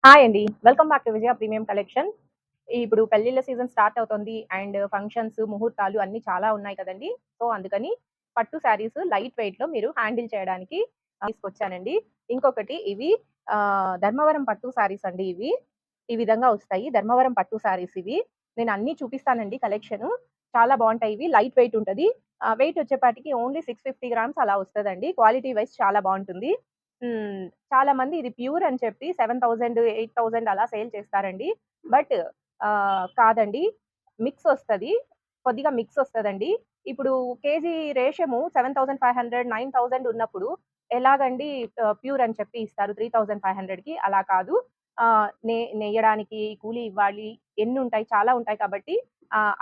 Hi అండి. Welcome back to Vijaya premium collection. ఇప్పుడు పెళ్ళిళ్ళ సీజన్ స్టార్ట్ అవుతుంది. అండ్ ఫంక్షన్స్, ముహూర్తాలు అన్నీ చాలా ఉన్నాయి కదండీ! సో, అందుకని పట్టు శారీస్ లైట్ వెయిట్‌లో మీరు హ్యాండిల్ చేయడానికి తీసుకొచ్చానండి. ఇంకొకటి ఇవి ధర్మవరం పట్టు శారీస్ అండి ఇవి. ఈ విధంగా వస్తాయి. ధర్మవరం పట్టు శారీస్ ఇవి. నేను అన్నీ చూపిస్తానండి కలెక్షను. చాలా బావుంటాయి ఇవి. లైట్ వెయిట్ ఉంటది. వెయిట్ వచ్చేపాటికి ఓన్లీ 650 గ్రామ్స్ అలా వస్తదండి. క్వాలిటీ వైస్ చాలా బావుంటుంది. హ్మ్. చాలా మంది ఇది ప్యూర్ అని చెప్పి 7,000, 8,000 అలా సేల్ చేస్తారండి. బట్ కాదండి. మిక్స్ ఒస్తది. కొద్దిగా మిక్స్ ఒస్తదండి. ఇప్పుడు కేజీ రేషము 7,500, 9,000 ఉన్నప్పుడు ఎలాగండి ప్యూర్ అని చెప్పి ఇస్తారు 3,500కి అలా కాదు. నెయ్యడానికి కూలీ ఇవ్వాలి. ఎన్నుంటాయి చాలా ఉంటాయి కాబట్టి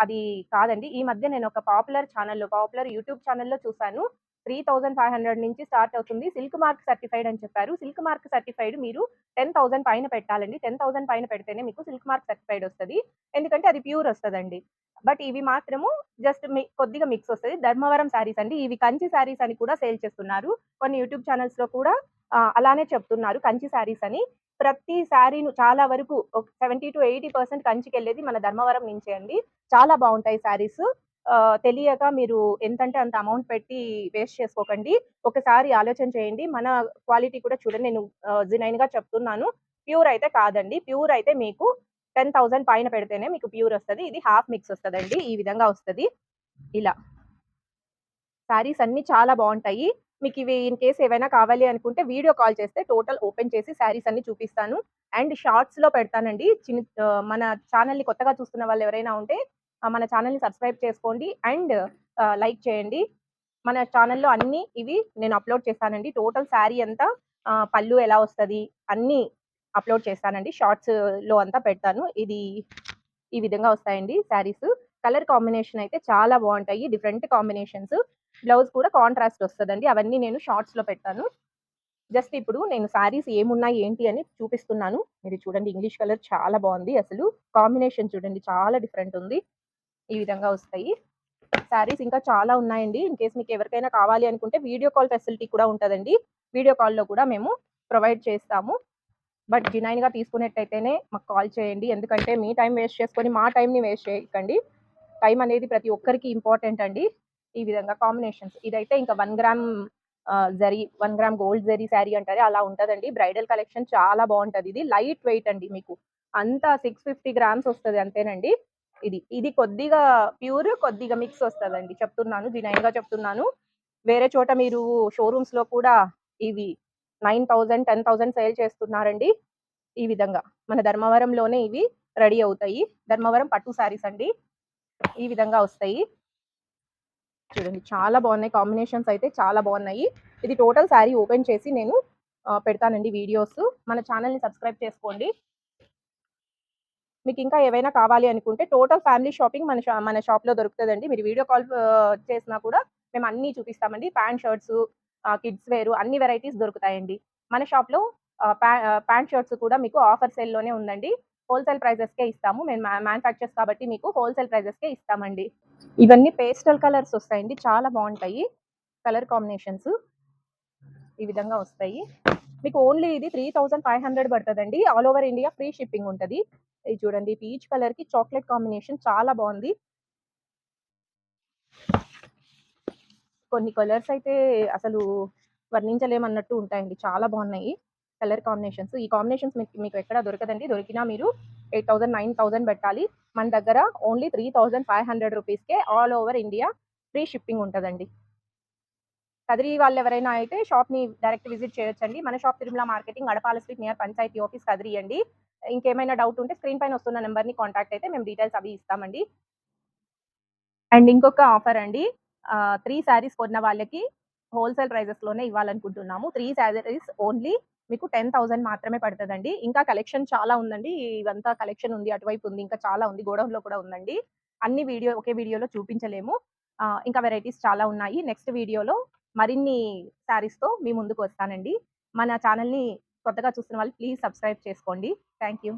అది కాదండి. ఈ మధ్య నేను ఒక పాపులర్ యూట్యూబ్ ఛానెల్‌లో చూసాను. 3,500 నుంచి స్టార్ట్ అవుతుంది. సిల్క్ మార్క్ సర్టిఫైడ్ అని చెప్పారు. సిల్క్ మార్క్ సర్టిఫైడ్ మీరు 10,000 పైన పెట్టాలండి. 10,000 పైన పెడితేనే మీకు సిల్క్ మార్క్ సర్టిఫైడ్ వస్తది. ఎందుకంటే అది ప్యూర్ వస్తదండి. బట్ ఇవి మాత్రము జస్ట్ కొద్దిగా మిక్స్ వస్తది. ధర్మవరం శారీస్ అండి. ఇవి కంచి శారీస్ అని కూడా సేల్ చేస్తున్నారు. కొన్ని యూట్యూబ్ ఛానెల్స్‌లో కూడా అలానే చెప్తున్నారు కంచి శారీస్ అని. ప్రతి శారీను చాలా వరకు ఒక 70-80% కంచికెళ్ళేది మన ధర్మవరం నుంచే అండి. చాలా బావుంటాయి శారీస్. తెలియక మీరు ఎంతంటే అంత అమౌంట్ పెట్టి వేస్ట్ చేసుకోకండి. ఒకసారి ఆలోచన చేయండి. మన క్వాలిటీ కూడా చూడండి. నేను జెన్యూన్‌గా చెప్తున్నాను. ప్యూర్ అయితే కాదండి. ప్యూర్ అయితే మీకు 10,000 పైన పెడితేనే మీకు ప్యూర్ ఒస్తది. ఇది హాఫ్ మిక్స్ ఒస్తదండి. ఈ విధంగా ఒస్తది. ఇలా. శారీస్ అన్నీ చాలా బావుంటాయి. మీకివి ఇన్ కేస్ ఏవైనా కావాలి అనుకుంటే వీడియో కాల్ చేస్తే టోటల్ ఓపెన్ చేసి శారీస్ అన్నీ చూపిస్తాను. అండ్ షార్ట్స్‌లో పెడతానండి. మన ఛానెల్‌ని కొత్తగా చూస్తున్న వాళ్ళు ఎవరైనా ఉంటే మన ఛానెల్‌ని సబ్స్క్రైబ్ చేసుకోండి. అండ్ లైక్ చేయండి. మన ఛానెల్‌లో అన్నీ ఇవి నేను అప్‌లోడ్ చేస్తానండి. టోటల్ శారీ అంతా పళ్ళు ఎలా వస్తది అన్నీ అప్‌లోడ్ చేస్తానండి. షార్ట్స్‌లో అంతా పెడతాను. ఈ విధంగా వస్తాయండి శారీస్. కలర్ కాంబినేషన్ అయితే చాలా బావుంటాయి. Different combinations. బ్లౌజ్ కూడా కాంట్రాస్ట్ వస్తదండి. అవన్నీ నేను షార్ట్స్‌లో పెడతాను. జస్ట్ ఇప్పుడు నేను శారీస్ ఏమున్నాయి, ఏంటి అని చూపిస్తున్నాను. ఇది చూడండి ఇంగ్లీష్ కలర్ చాలా బావుంది అసలు. కాంబినేషన్ చూడండి చాలా డిఫరెంట్ ఉంది. ఈ విధంగా వస్తాయి. శారీస్ ఇంకా చాలా ఉన్నాయండి. ఇన్ కేస్ మీకు ఎవరికైనా కావాలి అనుకుంటే వీడియో కాల్ ఫెసిలిటీ కూడా ఉంటదండి. వీడియో కాల్‌లో కూడా మేము ప్రొవైడ్ చేస్తాము. బట్ జెన్యూన్‌గా తీసుకునేట్టయితేనే మాకు కాల్ చేయండి. ఎందుకంటే మీ టైం వేస్ట్ చేసుకొని మా టైంని వేస్ట్ చేయకండి. టైం అనేది ప్రతి ఒక్కరికి ఇంపార్టెంట్ అండి. ఈ విధంగా కాంబినేషన్స్. ఇదైతే ఇంకా 1 gram 1 gram gold zari sari అంటారే అలా ఉంటదండి. బ్రైడల్ కలెక్షన్ చాలా బావుంటది ఇది. లైట్ వెయిట్ అండి మీకు. అంతా 650 గ్రామ్స్ వస్తది అంతేనండి. ఇది కొద్దిగా ప్యూర్, కొద్దిగా మిక్స్ వస్తదండి. చెప్తున్నాను జెన్యూన్‌గా చెప్తున్నాను. వేరే చోట మీరు షోరూమ్స్‌లో కూడా ఇవి 9,000, 10,000 సేల్ చేస్తున్నారండి. ఈ విధంగా. మన ధర్మవరంలోనే ఇవి రెడీ అవుతాయి. ధర్మవరం పట్టు శారీస్ అండి. ఈ విధంగా వస్తాయి. చూడండి చాలా బావున్నాయి. కాంబినేషన్స్ అయితే చాలా బావున్నాయి. ఇది టోటల్ శారీ ఓపెన్ చేసి నేను పెడతానండి వీడియోస్. మన ఛానెల్‌ని సబ్స్క్రైబ్ చేసుకోండి. మీకింకా ఏవైనా కావాలి అనుకుంటే టోటల్ ఫ్యామిలీ షాపింగ్ మన షాప్‌లో దొరుకుతదండి. మీరు వీడియో కాల్ చేసినా కూడా మేము అన్నీ చూపిస్తామండి. ప్యాంట్ షర్ట్సు, కిడ్స్ వేరు అన్ని వెరైటీస్ దొరుకుతాయండి. మన షాప్‌లో ప్యాంట్ షర్ట్స్ కూడా మీకు ఆఫర్ సేల్‌లోనే ఉందండి. హోల్‌సేల్ ప్రైజెస్‌కే ఇస్తాము. మేము మ్యానుఫ్యాక్చర్స్ కాబట్టి మీకు హోల్‌సేల్ ప్రైజెస్‌కే ఇస్తామండి. ఇవన్నీ పేస్టల్ కలర్స్ వస్తాయండి. చాలా బావుంటాయి. కలర్ కాంబినేషన్స్ ఈ విధంగా వస్తాయి. మీకు ఓన్లీ ఇది 3,500 పడతదండి. All over India free shipping ఉంటది. ఇది చూడండి పీచ్ కలర్‌కి చాక్లేట్ కాంబినేషన్ చాలా బావుంది. కొన్ని కలర్స్ అయితే అసలు వర్ణించలేమన్నట్టు ఉంటాయండి. చాలా బావున్నాయి కలర్ కాంబినేషన్స్. ఈ కాంబినేషన్స్ మీకు మీకు ఎక్కడ దొరకదండి. దొరికినా మీరు 8,000, 9,000 పెట్టాలి. మన దగ్గర ఓన్లీ 3,500 రూపీస్‌కే all over India free shipping ఉంటదండి. కదిరి వాళ్ళెవరైనా అయితే షాప్‌ని డైరెక్ట్ విజిట్ చేయొచ్చండి. మన shop Tirumala marketing Adapala street near panchayat office Kadiri అండి. ఇంకేమైనా డౌట్ ఉంటే స్క్రీన్ పైన వస్తున్న నంబర్‌ని కాంటాక్ట్ అయితే మేము డీటెయిల్స్ అవి ఇస్తామండి. అండ్ ఇంకొక ఆఫర్ అండి. 3 శారీస్ కొన్న వాళ్ళకి హోల్‌సేల్ ప్రైజెస్‌లోనే ఇవ్వాలనుకుంటున్నాము. 3 శారీస్ ఓన్లీ మీకు 10,000 మాత్రమే పడతదండి. ఇంకా కలెక్షన్ చాలా ఉందండి. ఇవంతా కలెక్షన్ ఉంది. అటువైపు ఉంది. ఇంకా చాలా ఉంది. గోడౌన్‌లో కూడా ఉందండి. అన్ని ఒకే వీడియోలో చూపించలేము. ఇంకా వెరైటీస్ చాలా ఉన్నాయి. నెక్స్ట్ వీడియోలో మరిన్ని శారీస్‌తో మీ ముందుకు వస్తానండి. మన ఛానెల్‌ని కొత్తగా చూస్తున్న వాళ్ళు ప్లీజ్ సబ్స్క్రైబ్ చేసుకోండి. Thank you.